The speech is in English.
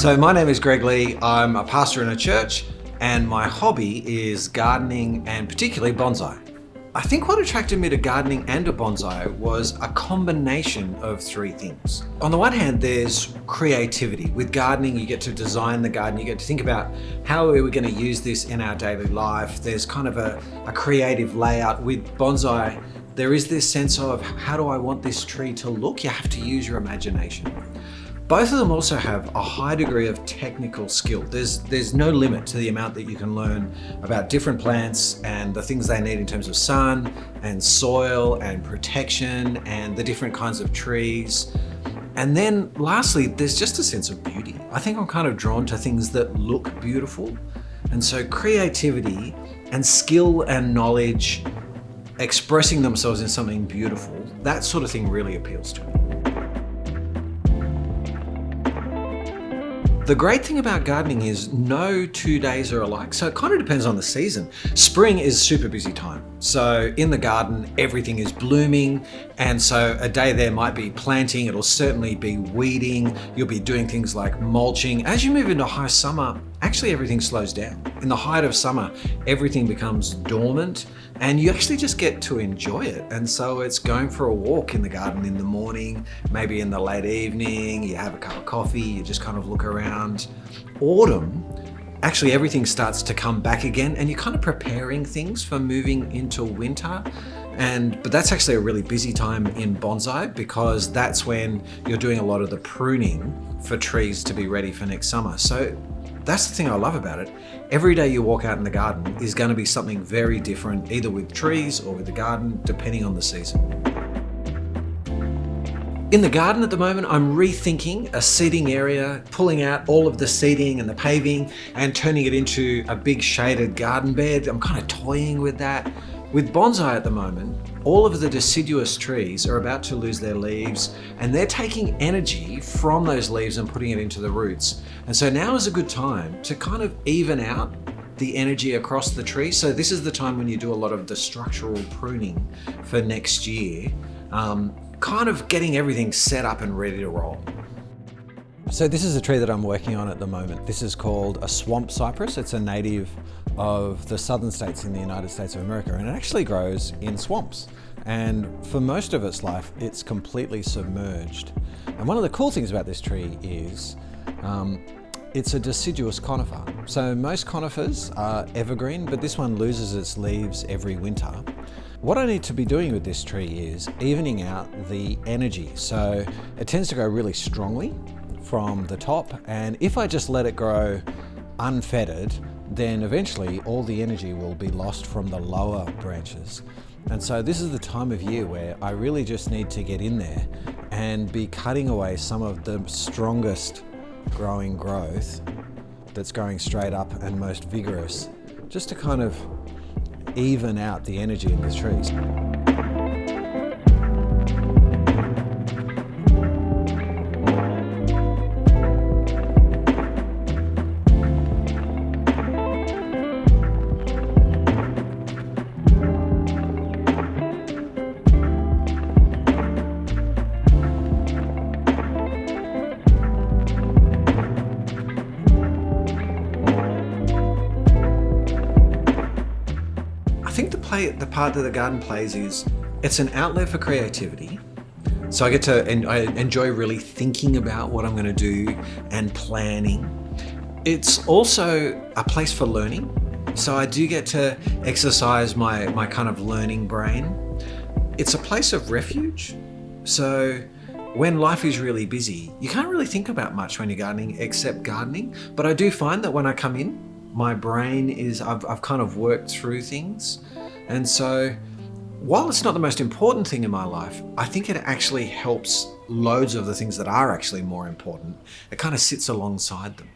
So my name is greogry. I'm a pastor in a church, and my hobby is gardening and particularly bonsai. I think what attracted me to gardening and to bonsai was a combination of three things. On the one hand, there's creativity. With gardening, you get to design the garden, you get to think about how are we going to use this in our daily life. There's kind of a creative layout. With bonsai, there is this sense of how do I want this tree to look? You have to use your imagination. Both of them also have a high degree of technical skill. There's no limit to the amount that you can learn about different plants and the things they need in terms of sun and soil and protection and the different kinds of trees. And then lastly, there's just a sense of beauty. I think I'm kind of drawn to things that look beautiful. And so creativity and skill and knowledge expressing themselves in something beautiful, that sort of thing really appeals to me. The great thing about gardening is no 2 days are alike, so it kind of depends on the season. Spring is super busy time. So in the garden, everything is blooming, and so a day there might be planting, it'll certainly be weeding, you'll be doing things like mulching. As you move into high summer, actually everything slows down. In the height of summer, everything becomes dormant, and you actually just get to enjoy it. And so it's going for a walk in the garden in the morning, maybe in the late evening, you have a cup of coffee, you just kind of look around. Autumn, actually everything starts to come back again, and you're kind of preparing things for moving into winter. But that's actually a really busy time in bonsai because that's when you're doing a lot of the pruning for trees to be ready for next summer. So that's the thing I love about it. Every day you walk out in the garden is going to be something very different, either with trees or with the garden, depending on the season. In the garden at the moment, I'm rethinking a seating area, pulling out all of the seating and the paving and turning it into a big shaded garden bed. I'm kind of toying with that. With bonsai at the moment, all of the deciduous trees are about to lose their leaves, and they're taking energy from those leaves and putting it into the roots. And so now is a good time to kind of even out the energy across the tree. So this is the time when you do a lot of the structural pruning for next year, kind of getting everything set up and ready to roll. So this is a tree that I'm working on at the moment. This is called a swamp cypress. It's a native of the southern states in the United States of America, and it actually grows in swamps. And for most of its life, it's completely submerged. And one of the cool things about this tree is it's a deciduous conifer. So most conifers are evergreen, but this one loses its leaves every winter. What I need to be doing with this tree is evening out the energy. So it tends to grow really strongly from the top, and if I just let it grow unfettered, then eventually all the energy will be lost from the lower branches. And so this is the time of year where I really just need to get in there and be cutting away some of the strongest growing growth that's going straight up and most vigorous, just to kind of even out the energy in the trees. I think the part that the garden plays is it's an outlet for creativity. So I get to, and I enjoy really thinking about what I'm going to do and planning. It's also a place for learning. So I do get to exercise my kind of learning brain. It's a place of refuge. So when life is really busy, you can't really think about much when you're gardening except gardening. But I do find that when I come in, my brain is, I've kind of worked through things. And so while it's not the most important thing in my life, I think it actually helps loads of the things that are actually more important. It kind of sits alongside them.